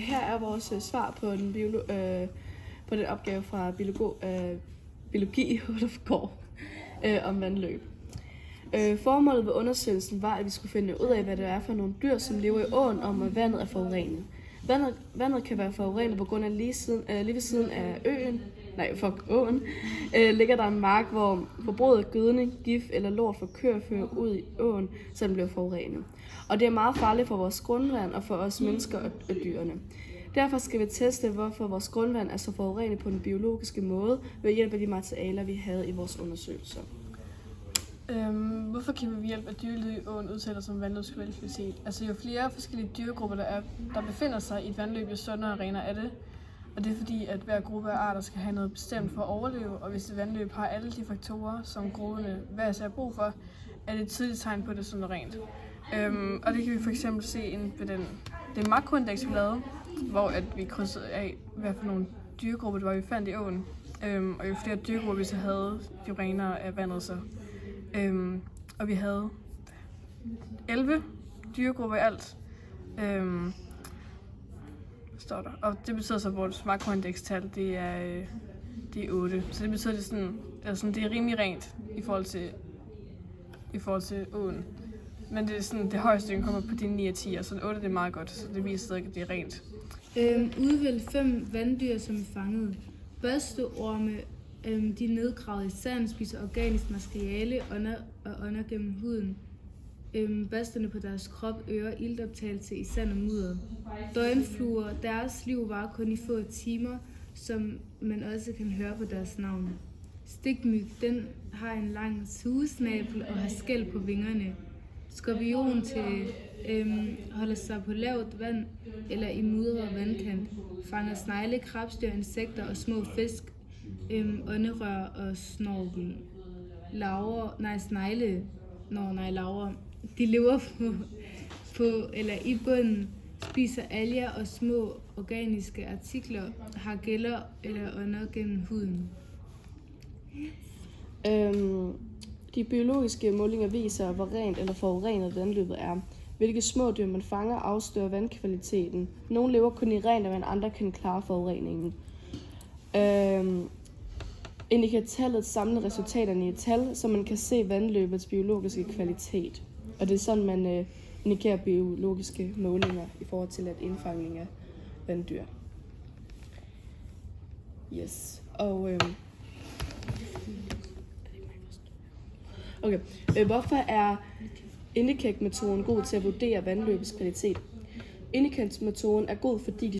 Her er vores svar på den opgave fra biologi om vandløb. Formålet ved undersøgelsen var, at vi skulle finde ud af, hvad det er for nogle dyr, som lever i åen, og om vandet er forurenet. Vandet kan være forurenet på grund af lige ved siden af åen ligger der en mark, hvor forbruget af gødning, gift eller lort fra køer fører ud i åen, så den bliver forurenet. Og det er meget farligt for vores grundvand og for os mennesker og dyrene. Derfor skal vi teste, hvorfor vores grundvand er så forurenet på den biologiske måde ved hjælp af de materialer, vi havde i vores undersøgelser. Hvorfor kan vi ved hjælp af dyrelivet i åen udtale os om vandløbs kvalitet? Altså jo flere forskellige dyregrupper der befinder sig i et vandløb, jo sundere arenaer er det. Og det er fordi, at hver gruppe af arter skal have noget bestemt for at overleve, og hvis et vandløb har alle de faktorer, som grupperne hver især har brug for, er det et tydeligt tegn på, at det er sundt og rent. Og det kan vi for eksempel se inden ved det makroindeks, vi lavede, hvor at vi krydsede af, hvad for nogle dyregrupper det var, vi fandt i åen. Og jo flere dyregrupper vi så havde, jo renere af vandet så. Og vi havde 11 dyregrupper i alt. Står der. Og det betyder så, at vores makroindekstal det er 8. Så det betyder, at det er rimelig rent i forhold til åen. Men det er sådan, det højeste, den kommer på de 9 af 10, og så 8 det er meget godt, så det viser stadig, at det er rent. Udvælg 5 vanddyr, som er fanget. Børsteorme, de er nedgravet i sand, spiser organisk materiale og ånder gennem huden. Børsterne på deres krop øger iltoptagelse i sand og mudder. Døgnfluer, deres liv varer kun i få timer, som man også kan høre på deres navn. Stikmyg, den har en lang sugesnabel og har skæl på vingerne. Skorpion holder sig på lavt vand eller i mudret vandkant. Fanger snegle, krabstyr, insekter og små fisk, ånderør og snorkel. Larver, de lever på eller i bunden, spiser alger og små organiske artikler, har gælder eller ånder gennem huden. De biologiske målinger viser, hvor rent eller forurenet vandløbet er. Hvilke små dyr man fanger afstører vandkvaliteten. Nogle lever kun i rent vand, andre kan klare forureningen. Indikatallet samler resultaterne i et tal, så man kan se vandløbets biologiske kvalitet. Og det er sådan, man indikerer biologiske målinger i forhold til indfangning af vanddyr. Yes. Og hvorfor er Indicate-metoden god til at vurdere vandløbets kvalitet? Indicate-metoden er god, fordi de